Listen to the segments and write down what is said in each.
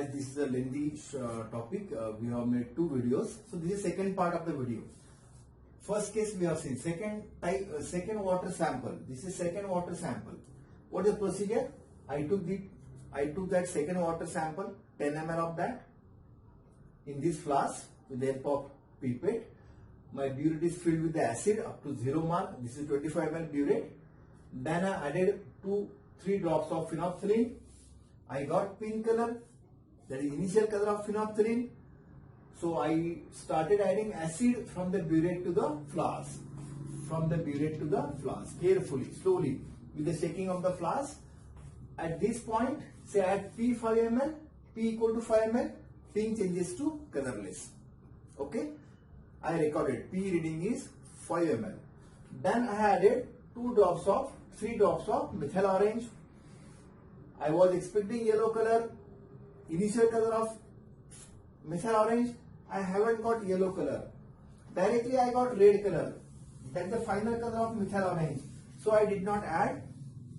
as this is a lengthy topic, we have made 2 videos. So this is second part of the video. First case we have seen, second water sample. This is second water sample. What is the procedure? I took that second water sample, 10 ml of that, in this flask with the help of pipette. My burette is filled with the acid up to 0 mark. This is 25 ml burette. Then I added 2-3 drops of phenolphthalein. I got pink color, that is initial color of phenolphthalein. So I started adding acid from the burette to the flask. From the burette to the flask, carefully, slowly, with the shaking of the flask. At this point, say at P 5 ml, P equal to 5 ml, pink changes to colorless. Okay, I recorded P reading is 5 ml. Then I added 3 drops of methyl orange. I was expecting yellow color, initial color of methyl orange. I haven't got yellow color. Directly I got red color. That's the final color of methyl orange. So I did not add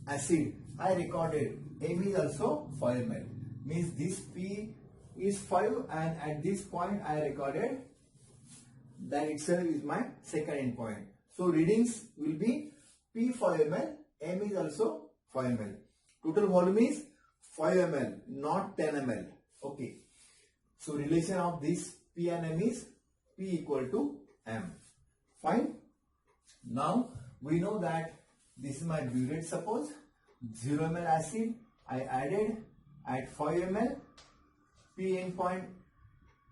acid. I recorded M is also 5 ml. Means this P is 5, and at this point I recorded that itself is my second endpoint. So readings will be P 5 ml, M is also 5 ml. Total volume is 5 ml, not 10 ml. Okay. So relation of this P and M is P equal to M. Fine. Now we know that this is my burette, suppose 0 ml acid I added at 5 ml. P endpoint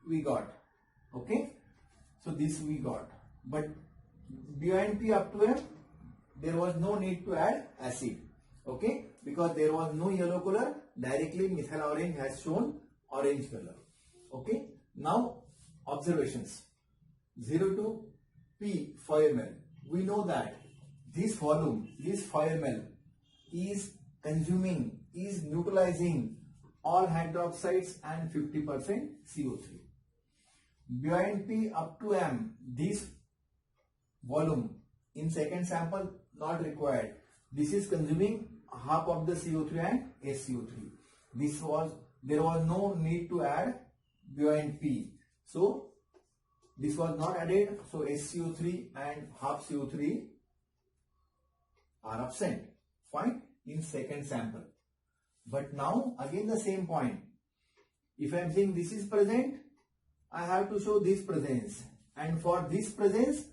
we got. Okay. So this we got. But behind P up to M, there was no need to add acid. Okay. Because there was no yellow color. Directly methyl orange has shown orange color. Okay. Now observations. 0 to P 5 ml. We know that this volume, this 5 ml, is consuming, is neutralizing all hydroxides and 50% CO3. Behind P up to M, this volume in second sample not required. This is consuming half of the CO3 and SCO3. There was no need to add behind P. So this was not added. So SCO3 and half CO3 are absent. Fine. In second sample. But now again the same point. If I am saying this is present, I have to show this presence. And for this presence,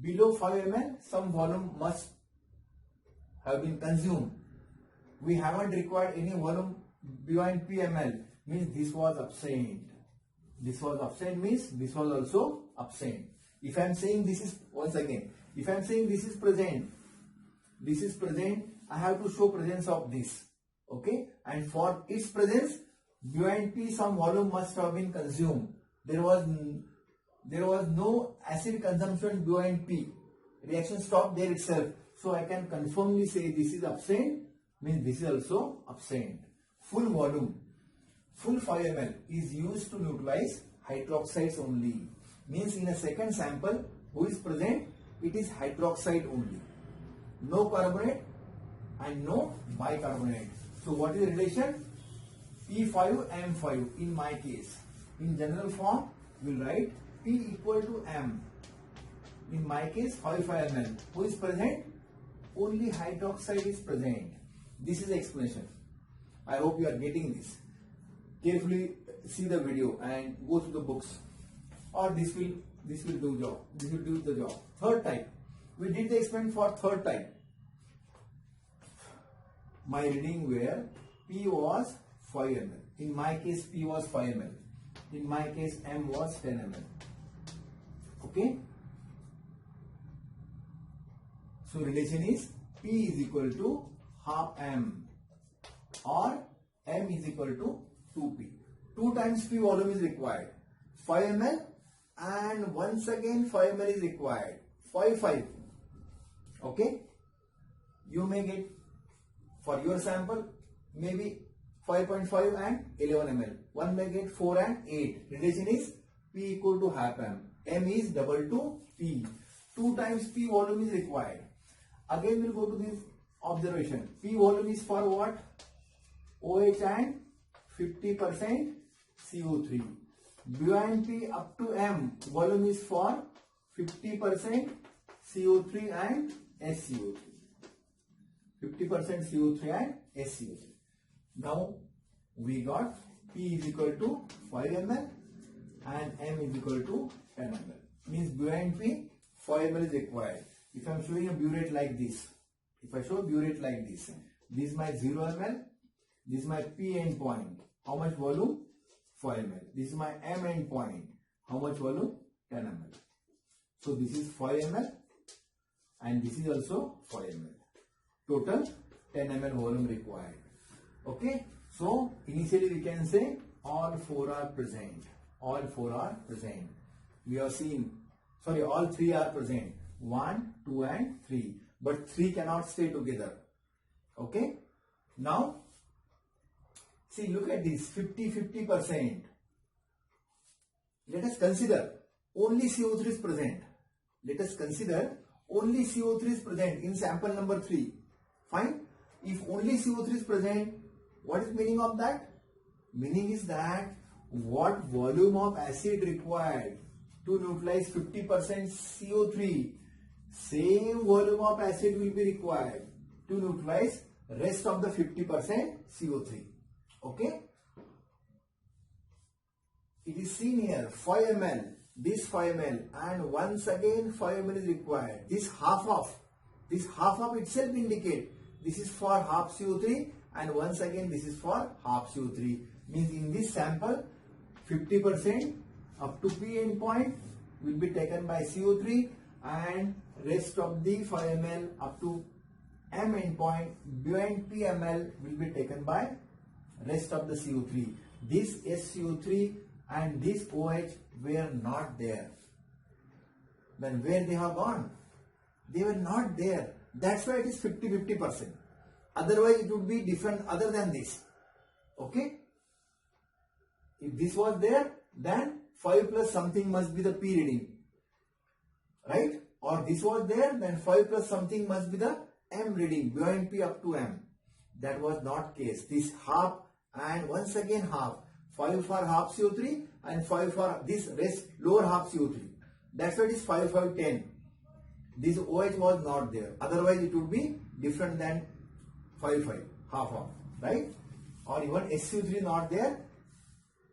below 5 ml, some volume must have been consumed. We haven't required any volume behind P ml. Means this was absent. This was absent means this was also absent. If I am saying this is, once again, if I am saying this is present, I have to show presence of this. Okay. And for its presence, behind P some volume must have been consumed. There was no acid consumption behind P. Reaction stopped there itself. So I can confirmly say this is absent, means this is also absent. Full volume, full 5 ml is used to neutralize hydroxides only. Means in a second sample, who is present? It is hydroxide only. No carbonate and no bicarbonate. So what is the relation? P5 M5 in my case. In general form, we will write P equal to M. In my case, 5 ml. Who is present? Only hydroxide is present. This is the explanation. I hope you are getting this. Carefully see the video and go through the books. Or this will do job. This will do the job. Third type. We did the experiment for third type. My reading where P was 5 ml. In my case, P was 5 ml. In my case, M was 10 ml. Okay. So relation is P is equal to half M or M is equal to 2P. 2 times P volume is required. 5 ml and once again 5 ml is required. 5. Okay. You may get for your sample maybe 5.5 and 11 ml. One may get 4 and 8. Relation is P equal to half M. M is double to P. 2 times P volume is required. Again we'll go to this observation. P volume is for what? OH and 50% CO3. BONP up to M, volume is for 50% CO3 and SCO3. 50% CO3 and SCO3. Now we got P is equal to 5 ml and M is equal to 10 ml. Means BONP 5 ml is required. If I am showing a burette like this, if I show a burette like this is my 0 ml, this is my P end point. How much volume? 5 ml. This is my M end point. How much volume? 10 ml. So this is 5 ml and this is also 5 ml. Total 10 ml volume required. Okay. So initially we can say all 4 are present. All 4 are present. We have seen, sorry, all 3 are present. 1, 2 and 3. But 3 cannot stay together. Okay. Now, see, look at this 50%. Let us consider only CO3 is present. Let us consider only CO3 is present in sample number 3. Fine. If only CO3 is present, what is meaning of that? Meaning is that what volume of acid required to neutralize 50% CO3, same volume of acid will be required to neutralize rest of the 50% CO3. Okay. It is seen here 5 ml, this 5 ml, and once again 5 ml is required. This half of itself indicate this is for half CO3 and once again this is for half CO3. Means in this sample 50% up to P end point will be taken by CO3 and rest of the 5 ml up to M end point beyond P ml will be taken by rest of the CO3. This SCO3 and this OH were not there. Then where they have gone? They were not there. That's why it is 50-50%. Otherwise it would be different other than this. Okay. If this was there, then 5 plus something must be the P reading. Right? Or this was there, then 5 plus something must be the M reading, beyond P up to M. That was not case. This half and once again half. 5 for half CO3 and 5 for this rest lower half CO3. That's why it is 5, 5, 10. This OH was not there. Otherwise it would be different than 5, 5, half, right? Or even SCO3 not there.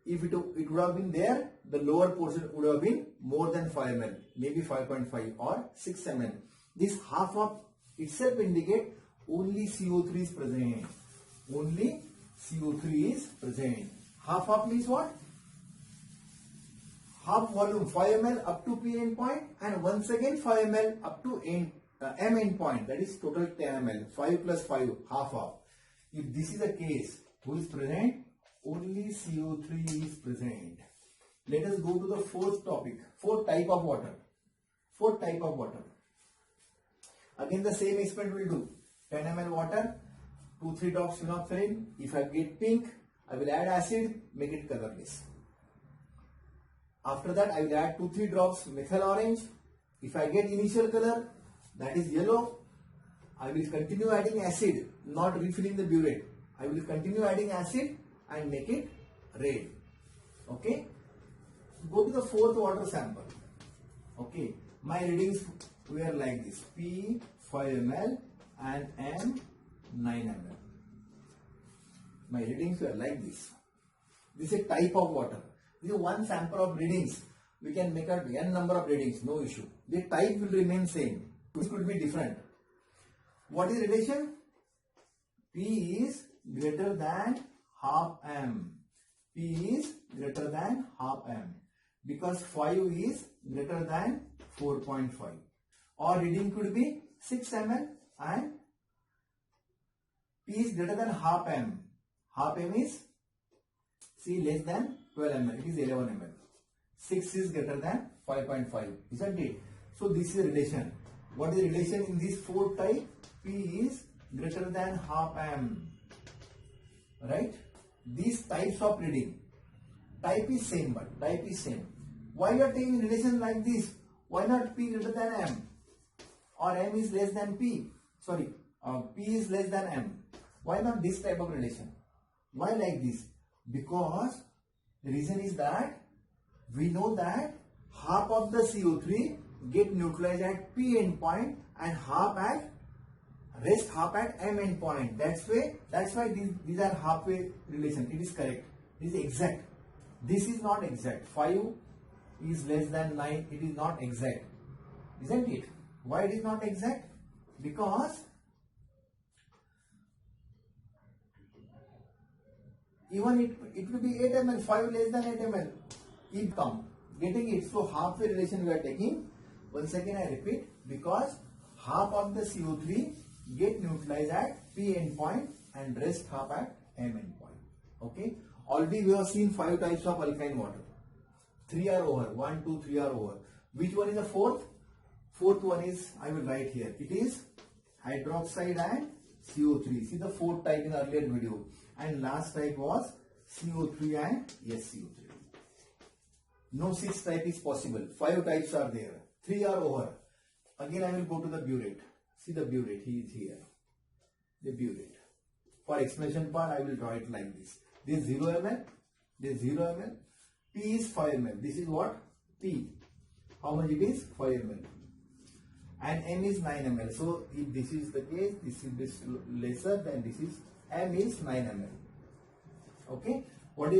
If it would have been there, the lower portion would have been more than 5 ml, maybe 5.5 or 6 ml. This half of itself indicate only CO3 is present. Only CO3 is present. Half of means what? Half volume 5 ml up to P end point and once again 5 ml up to M end point. That is total 10 ml. 5 plus 5, half of. If this is the case, who is present? Only CO3 is present. Let us go to the fourth topic. Fourth type of water. Fourth type of water. Again the same experiment will do. 10 ml water, 2-3 drops phenolphthalein. If I get pink, I will add acid, make it colorless. After that I will add 2-3 drops methyl orange. If I get initial color, that is yellow, I will continue adding acid, not refilling the burette. I will continue adding acid and make it red. Okay. Go to the fourth water sample. Okay. My readings were like this. P 5 ml and M 9 ml. My readings were like this. This is a type of water. This is one sample of readings. We can make out n number of readings, no issue. The type will remain same. This could be different. What is relation? P is greater than half M. P is greater than half M. Because 5 is greater than 4.5. Or reading could be 6 ml and P is greater than half M. Half M is C less than 12 ml. It is 11 ml. 6 is greater than 5.5. Isn't it? So this is a relation. What is the relation in this fourth type? P is greater than half M. Right? These types of reading. Type is same, but type is same. Why you are taking relation like this? Why not P greater than M? Or M is less than P? P is less than M. Why not this type of relation? Why like this? Because the reason is that we know that half of the CO3 get neutralized at P endpoint and rest half at M endpoint. That's why these are halfway relation. It is correct. This is exact. This is not exact. 5 is less than 9. It is not exact, isn't it? Why it is not exact? Because even it will be 8 ml, 5 less than 8 ml. It come. Getting it? So halfway relation we are taking. Once again I repeat, because half of the CO3 get neutralized at P endpoint and rest half at M endpoint. Okay. Already we have seen 5 types of alkaline water. 3 are over. 1, 2, 3 are over. Which one is the fourth? Fourth one is, I will write here. It is hydroxide and CO3. See the fourth type in earlier video. And last type was CO3 and SCO3. No 6th type is possible. 5 types are there. 3 are over. Again I will go to the burette. See the burette. He is here. The burette. For explanation part I will draw it like this. This 0 ml. This 0 ml. P is 5 ml. This is what? P. How much it is? 5 ml. And M is 9 ml. So if this is the case, this is lesser than this is M is 9 ml. Okay.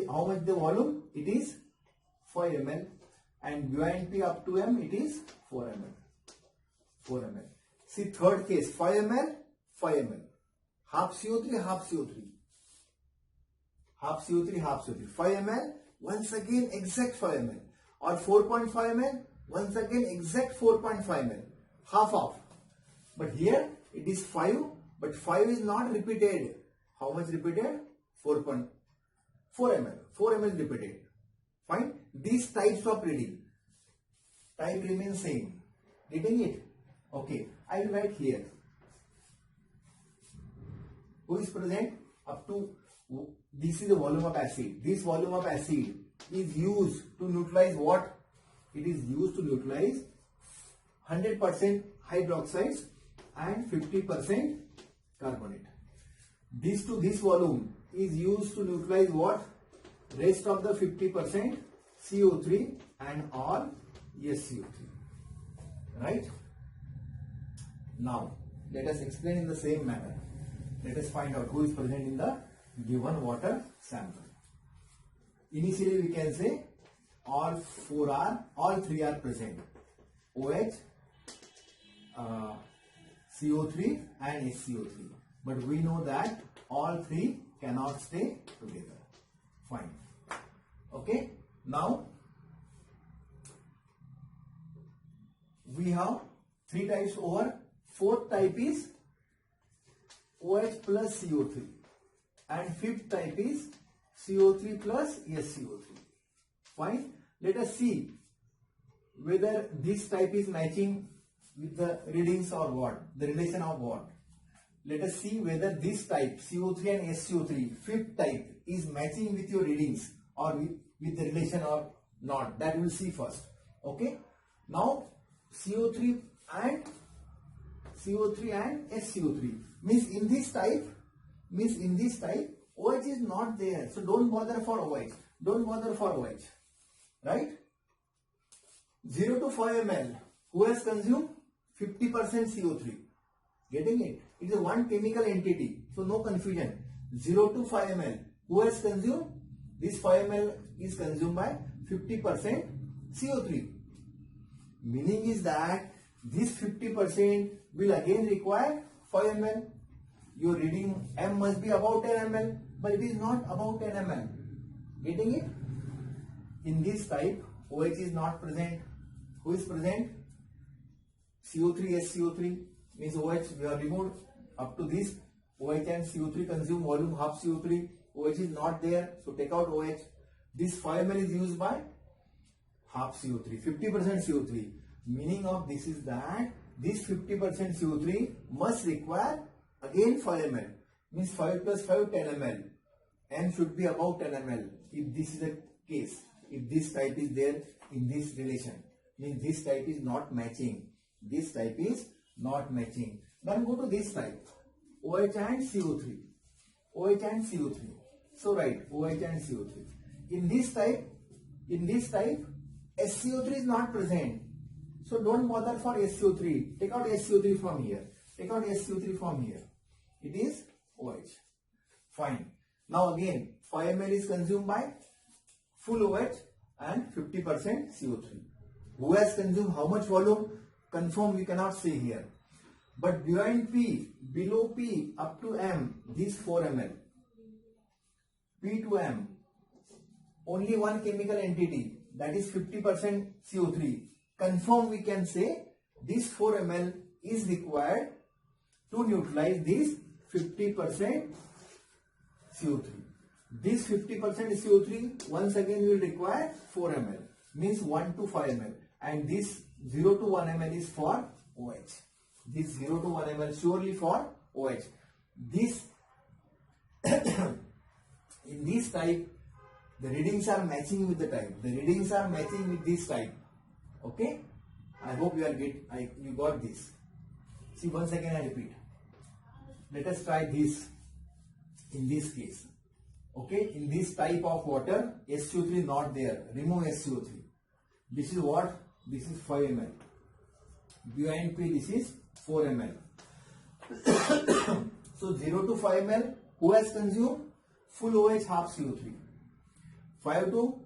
How much the volume? It is 5 ml. And U and P up to M it is 4 ml. 4 ml. See third case 5 ml, 5 ml. Half CO3, half CO3. Half CO3, half CO3. 5 ml, once again exact 5 ml. Or 4.5 ml, once again exact 4.5 ml. Half. But here it is 5, but 5 is not repeated. How much repeated? 4.4 ml. 4 ml repeated. Fine. These types of reading. Type remains same. Getting it? Okay. I will write here. Who is present? Up to, this is the volume of acid. This volume of acid is used to neutralize what? It is used to neutralize 100% hydroxides and 50% carbonate. This to this volume is used to neutralize what? Rest of the 50% CO3 and all SCO3. Right? Now, let us explain in the same manner. Let us find out who is present in the given water sample. Initially we can say all three are present. OH, CO3 and SCO3. But we know that all three cannot stay together. Fine. Okay. Now we have 3 types over. 4th type is OH plus CO3 and 5th type is CO3 plus SCO3. Fine. Let us see whether this type is matching with the readings or what, the relation of what. Let us see whether this type CO3 and SCO3 5th type is matching with your readings or with the relation or not. That we will see first. Okay. Now CO3 and SCO3 means in this type OH is not there. So don't bother for OH. Right? 0 to 5 ml. Who has consumed 50% CO3? Getting it? It is one chemical entity. So no confusion. 0 to 5 ml. Who has consumed? This 5 ml is consumed by 50% CO3. Meaning is that this 50% will again require 5 ml. Your reading M must be about 10 ml, but it is not about 10 ml. Getting it? In this type, OH is not present. Who is present? CO3, SCO3 means OH we have removed. Up to this, OH and CO3 consume volume half CO3. OH is not there, so take out OH. This 5 ml is used by half CO3, 50% CO3. Meaning of this is that this 50% CO3 must require again 5 ml. Means 5 plus 5, 10 ml. M should be about 10 ml. If this is the case, if this type is there in this relation, means this type is not matching. This type is not matching. Then go to this type, OH and CO3. OH and CO3. So write OH and CO3. In this type, SCO3 is not present. So don't bother for SCO3. Take out SCO3 from here. Take out SCO3 from here. It is OH. Fine. Now again, 5 ml is consumed by full OH and 50% CO3. Who has consumed how much volume? Confirm we cannot say here. But behind P, below P, up to M, this 4 ml. P to M, only one chemical entity, that is 50% CO3. Confirm we can say this 4 ml is required to neutralize this 50% CO3. This 50% CO3 once again will require 4 ml, means 1 to 5 ml, and this 0 to 1 ml is for OH. This 0 to 1 ml surely for OH. This in this type, the readings are matching with the type. The readings are matching with this type. Okay? I hope you got this. See, once again I repeat. Let us try this in this case. Okay? In this type of water, SCO3 not there. Remove SCO3. This is what? This is 5 ml. Behind P, this is 4 ml. So 0 to 5 ml, who has consumed? Full OH, half CO3. 5 to,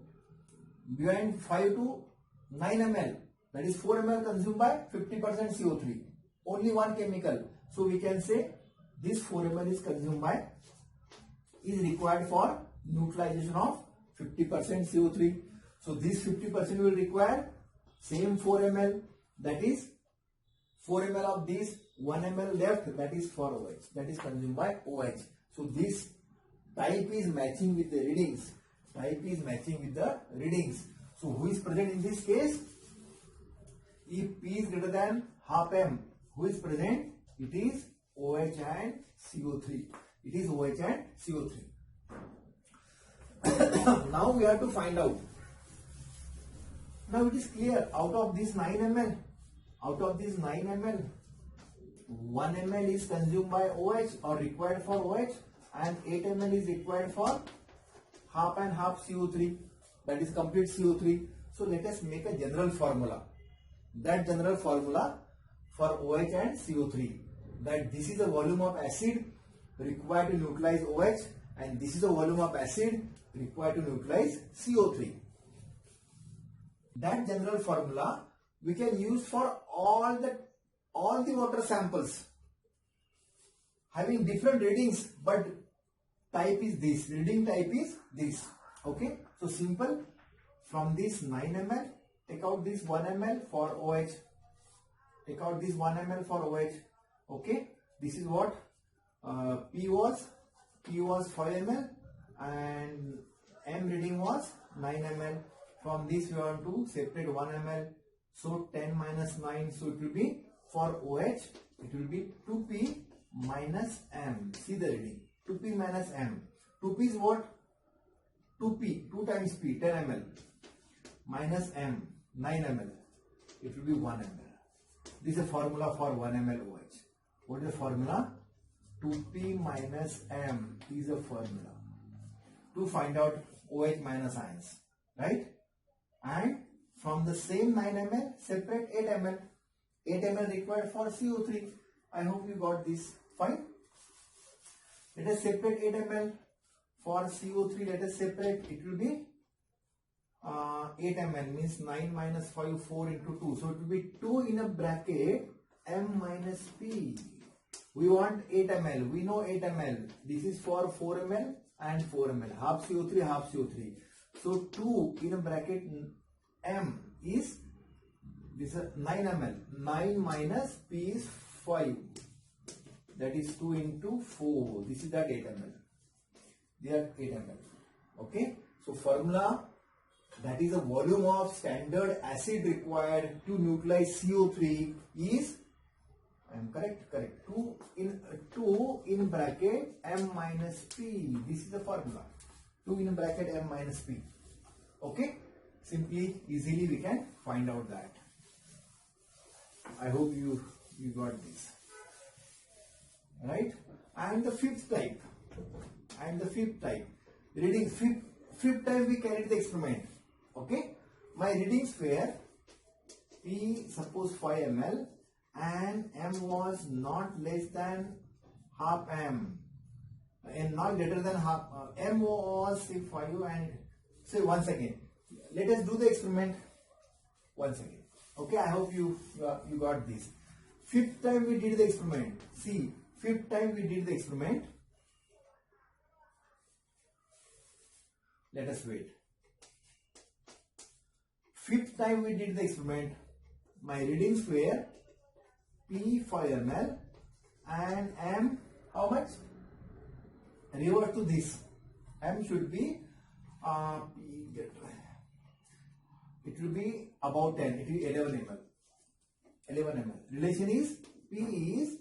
behind 5 to 9 ml, that is 4 ml consumed by 50% CO3. Only one chemical. So we can say this 4 ml is consumed by, is required for neutralization of 50% CO3. So this 50% will require same 4 ml, that is 4 ml of this, 1 ml left, that is for OH, that is consumed by OH. So this type is matching with the readings. Type is matching with the readings. So who is present in this case? If P is greater than half M, who is present? It is OH and CO3. It is OH and CO3. Now we have to find out. Now it is clear, out of this 9 ml, 1 ml is consumed by OH or required for OH, and 8 ml is required for half and half CO3, that is complete CO3. So let us make a general formula. That general formula for OH and CO3, that this is the volume of acid required to neutralize OH, and this is the volume of acid required to neutralize CO3. That general formula we can use for all the water samples having different readings, but type is this, reading type is this. Okay, so simple. From this 9 ml, take out this 1 ml for OH. Take out this 1 ml for OH. Okay, this is what P was 5 ml and M reading was 9 ml. From this we want to separate 1 ml. So 10 minus 9, so it will be for OH, it will be 2P minus M. See the reading. 2P minus M. 2P is what? 2P, 2 times P, 10 ml. Minus M, 9 ml. It will be 1 ml. This is a formula for 1 ml OH. What is the formula? 2P minus M is a formula to find out OH minus ions. Right? And from the same 9 ml, separate 8 ml. 8 ml required for CO3. I hope you got this. Fine. Let us separate 8 ml for CO3. Let us separate. It will be 8 ml means 9 minus 5, 4 into 2. So it will be 2 in a bracket M minus P. We want 8 ml. We know 8 ml. This is for 4 ml and 4 ml. Half CO3, half CO3. So 2 in a bracket M is this is 9 ml. 9 minus P is 5. That is 2 into 4. This is that 8 ml. They are 8 ml. Okay. So formula, that is the volume of standard acid required to neutralize CO3 is, I am correct? Correct. 2 in bracket M minus P. This is the formula. 2 in bracket M minus P. Okay. Simply, easily we can find out that. I hope you got this. Right? And the fifth type. Reading fifth time we carried the experiment. Okay, my readings were P suppose 5 ml and M was not less than half M and not greater than half. M was say 5 and say 1 second. Let us do the experiment. 1 second. Okay, I hope you got this. Fifth time we did the experiment. See, fifth time we did the experiment. Let us wait. Fifth time we did the experiment. My readings were P 5 ml and M how much? Revert to this. M should be it will be about 10. It will be 11 ml. 11 ml. Relation is P is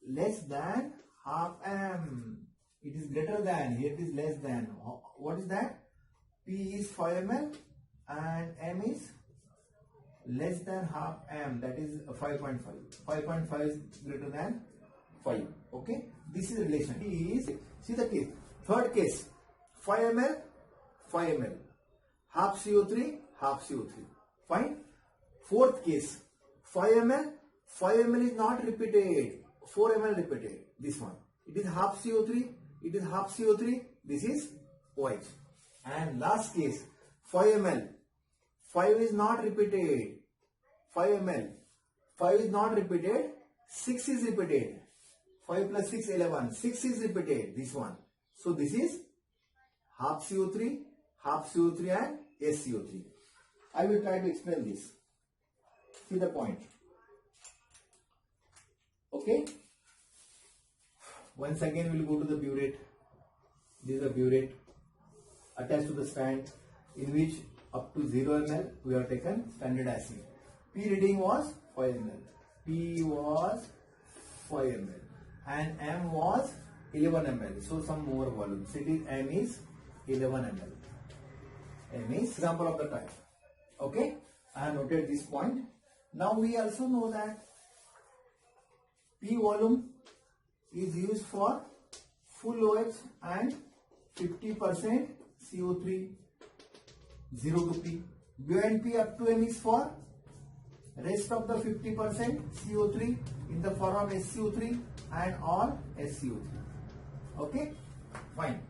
less than half M. It is greater than. Here it is less than. What is that? P is 5 ml and M is less than half M. That is 5.5. 5.5 is greater than 5. Okay. This is the relation. P is, see the case. Third case. 5 ml. 5 ml. Half CO3, half CO3. Fine. Fourth case, 5 ml, 5 ml is not repeated, 4 ml repeated, this one. It is half CO3, it is half CO3, this is OH. And last case, 5 ml, 5 is not repeated, 5 ml, 5 is not repeated, 6 is repeated, 5 plus 6, 11, 6 is repeated, this one. So this is half CO3 and SCO3. I will try to explain this. See the point. Okay. Once again we will go to the burette. This is a burette attached to the stand in which up to 0 ml we have taken standard acid. P reading was 5 ml. P was 5 ml and M was 11 ml. So some more volume. So it is M is 11 ml. M is example of the type. Okay, I have noted this point. Now we also know that P volume is used for full OH and 50% CO3, 0 to P. Buoyant P up to M is for rest of the 50% CO3 in the form of SCO3 and or SCO3. Okay, fine.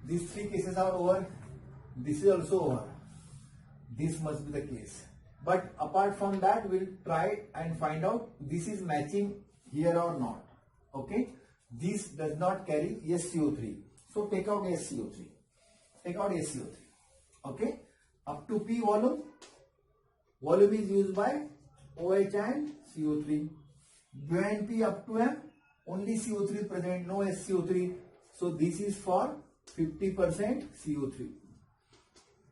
These three cases are over. This is also over. This must be the case. But apart from that, we'll try and find out this is matching here or not. Okay. This does not carry SCO3. So take out SCO3. Take out SCO3. Okay. Up to P volume. Volume is used by OH and CO3. Buoyant P up to M. Only CO3 present, no SCO3. So this is for 50% CO3.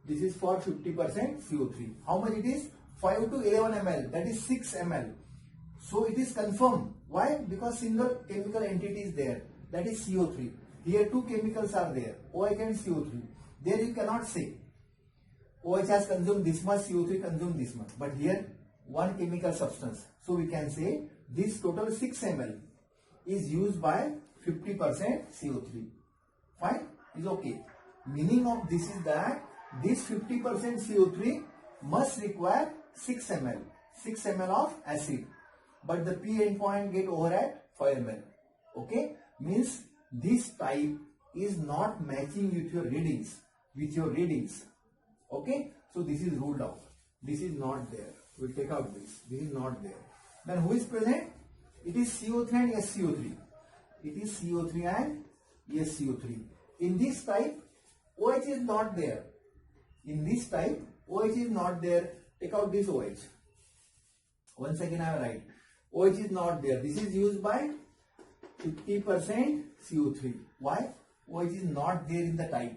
This is for 50% CO3. How much it is? 5 to 11 ml. That is 6 ml. So it is confirmed. Why? Because single chemical entity is there. That is CO3. Here two chemicals are there. OH and CO3. There you cannot say OH has consumed this much, CO3 consumed this much. But here one chemical substance. So we can say this total 6 ml is used by 50% CO3. Fine? Is okay. Meaning of this is that this 50% CO3 must require 6 ml. 6 ml of acid. But the P endpoint get over at 5 ml. Okay? Means this type is not matching with your readings. Okay? So this is ruled out. This is not there. We'll take out this. This is not there. Then who is present? It is CO3 and SCO3. It is CO3 and SCO3. In this type, OH is not there. In this type, OH is not there. Take out this OH. Once again I will write. OH is not there. This is used by 50% CO3. Why? OH is not there in the type.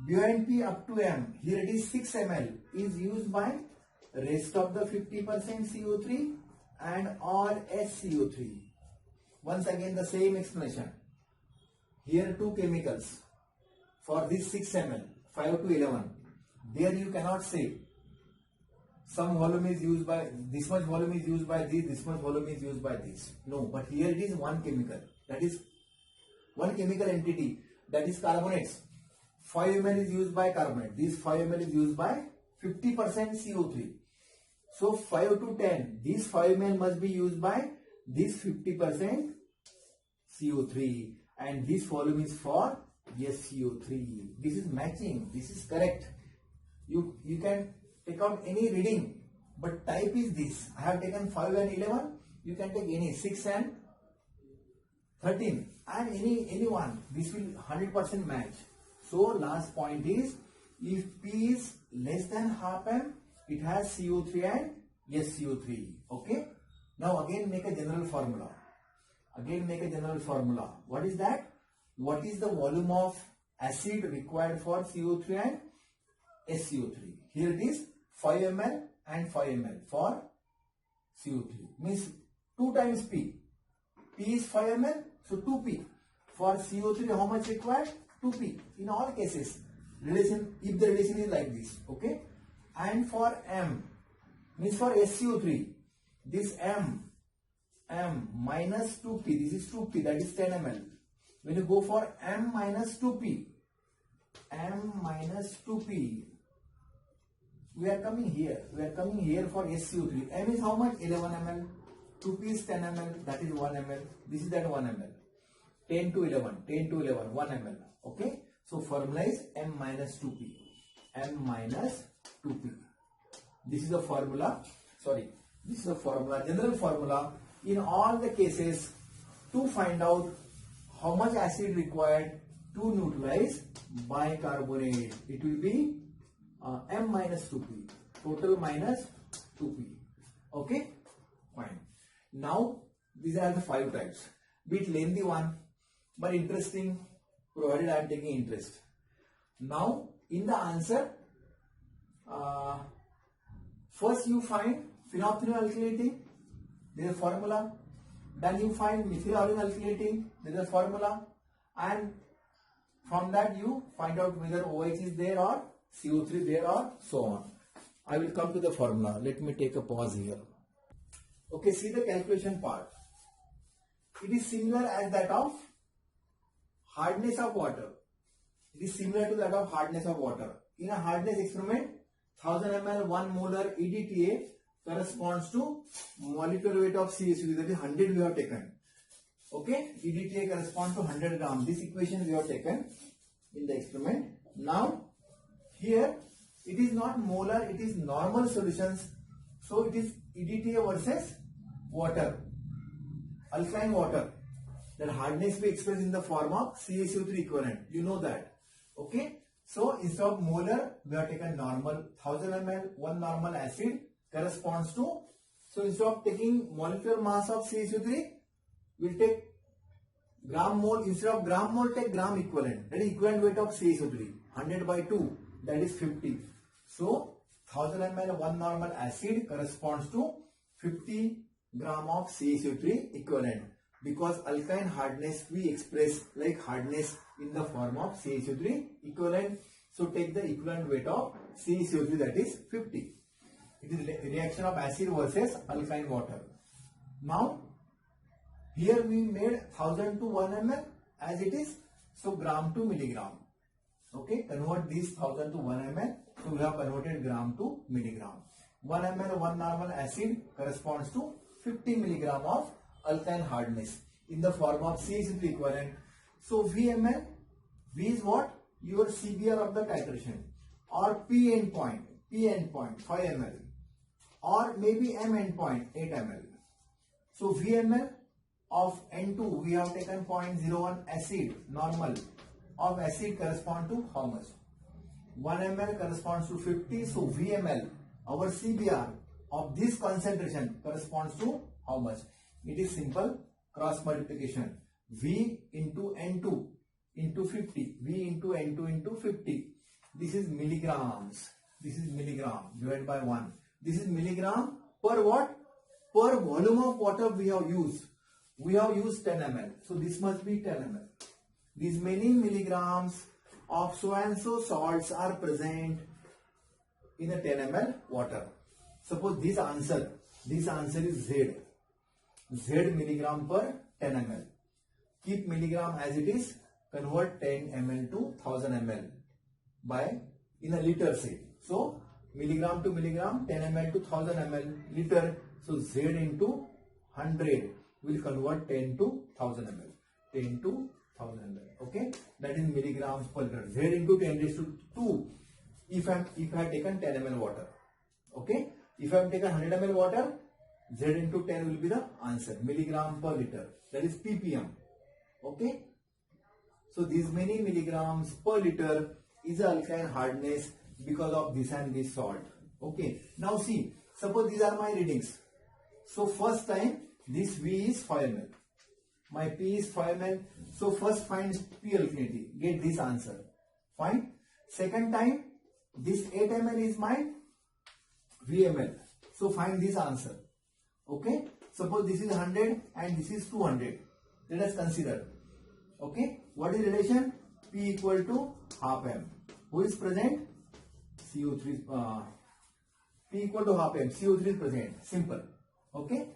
Buoyant P up to M. Here it is 6 ml. Is used by rest of the 50% CO3 and or SCO3. Once again the same explanation. Here two chemicals for this 6 ml, 5 to 11. There you cannot say some volume is used by, this much volume is used by this much volume is used by this. No, but here it is one chemical. That is one chemical entity, that is carbonates. 5 ml is used by carbonate. This 5 ml is used by 50% CO3. So 5 to 10, this 5 ml must be used by this 50% CO3, and this volume is for SCO3. This is matching. This is correct. You can take out any reading, but type is this. I have taken 5 and 11. You can take any 6 and 13 and any one. This will 100% match. So last point is, if P is less than half m, it has CO3 and SCO3. Okay. Now again make a general formula. What is that? What is the volume of acid required for CO3 and SCO3? Here it is 5 ml and 5 ml for CO3. Means 2 times P. P is 5 ml, so 2P. For CO3, how much required? 2P. In all cases, relation, if the relation is like this, okay? And for M, means for SCO3, this M minus 2P, this is 2P, that is 10 ml. When you go for M minus 2P, we are coming here for SCO3. M is how much? 11 ml. 2P is 10 ml, that is 1 ml. This is that 1 ml. 10 to 11, 1 ml. Okay. So formula is M minus 2P. This is a formula. General formula in all the cases to find out how much acid required to neutralize bicarbonate. It will be M minus 2P. Total minus 2P. Okay. Fine. Now these are the 5 types. Bit lengthy one, but interesting, provided I am taking interest. Now in the answer, first you find phenolphthalein alkylating, there is a formula. Then you find methylaulin alkylating, there is a formula. And from that you find out whether OH is there or CO3 there or so on. I will come to the formula. Let me take a pause here. Okay, see the calculation part. It is similar as that of hardness of water. It is similar to that of hardness of water. In a hardness experiment, 1000 ml 1 molar EDTA corresponds to molecular weight of CaCO3, that is 100 we have taken. Okay, EDTA corresponds to 100 gram. This equation we have taken in the experiment. Now here it is not molar, it is normal solutions. So it is EDTA versus water, alkaline water. That hardness we express in the form of CaCO3 equivalent. You know that. Okay. So instead of molar, we have taken normal. 1000 ml 1 normal acid corresponds to. So instead of taking molecular mass of CaCO3, we will take gram mole. Instead of gram mole, take gram equivalent. That is equivalent weight of CaCO3. 100 by 2, that is 50. So 1000 ml 1 normal acid corresponds to 50 gram of CaCO3 equivalent. Because alkaline hardness we express like hardness in the form of CaCO3 equivalent. So take the equivalent weight of CaCO3, that is 50. It is reaction of acid versus alkaline water. Now here we made 1000 to 1 ml as it is. So gram to milligram. Okay, convert this 1000 to 1 ml. So we have converted gram to milligram. 1 ml 1 normal acid corresponds to 50 milligram of alkaline hardness in the form of CaCO3 equivalent. So VML, V is what? Your CBR of the titration, or P endpoint 5 ml, or maybe M endpoint 8 ml. So VML of N2 we have taken 0.01 acid normal of acid correspond to how much? 1 ml corresponds to 50. So VML, our CBR of this concentration corresponds to how much? It is simple cross multiplication. V into N2 into 50. V into N2 into 50. This is milligrams. This is milligram divided by 1. This is milligram per what? Per volume of water we have used. We have used 10 ml. So this must be 10 ml. These many milligrams of so and so salts are present in a 10 ml water. Suppose this answer is Z. Z milligram per 10 ml. keep milligram as it is, convert 10 ml to 1000 ml by in a liter say. So milligram to milligram, 10 ml to 1000 ml liter. So Z into 100 will convert 10 to 1000 ml. 10 to 1000 ml. Okay, that is milligrams per liter. Z into 10 raised to 2. If I have taken 10 ml water. Okay, if I have taken 100 ml water, Z into 10 will be the answer. Milligram per liter. That is ppm. Okay. So these many milligrams per liter is the alkaline hardness because of this and this salt. Okay. Now see, suppose these are my readings. So first time this V is 5 ml. My P is 5 ml. So first find P alkalinity. Get this answer. Fine. Second time this 8 ml is my VML. So find this answer. Okay. Suppose this is 100 and this is 200. Let us consider. Okay. What is relation? P equal to half m. Who is present? CO3. P equal to half m. CO3 is present. Simple. Okay.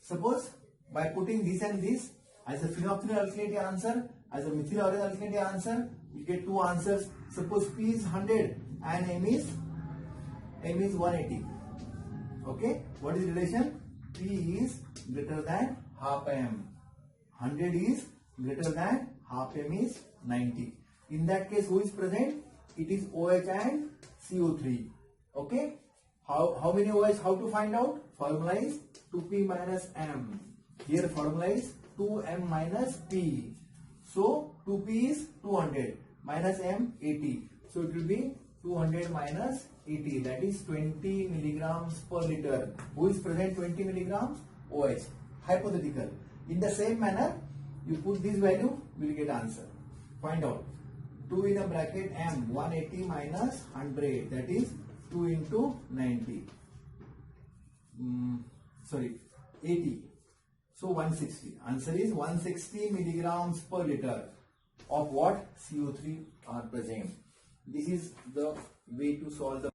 Suppose by putting this and this as a phenolphthalein alkalinity answer, as a methyl orange alkalinity answer, we get two answers. Suppose P is 100 and M is 180. Okay. What is the relation? P is greater than half m. 100 is greater than half m is 90. In that case, who is present? It is OH and CO3. Okay. How many OH? How to find out? Formula is 2P minus M. Here formula is 2M minus P. So 2P is 200 minus M 80. So it will be 200 minus 80. That is 20 milligrams per liter. Who is present? 20 milligrams? OH. Hypothetical. In the same manner, you put this value, we will get answer. Find out. 2 in a bracket M 180 minus 100. That is 2 into 90. 80. So 160. Answer is 160 milligrams per liter of what? CO3 are present. This is the way to solve the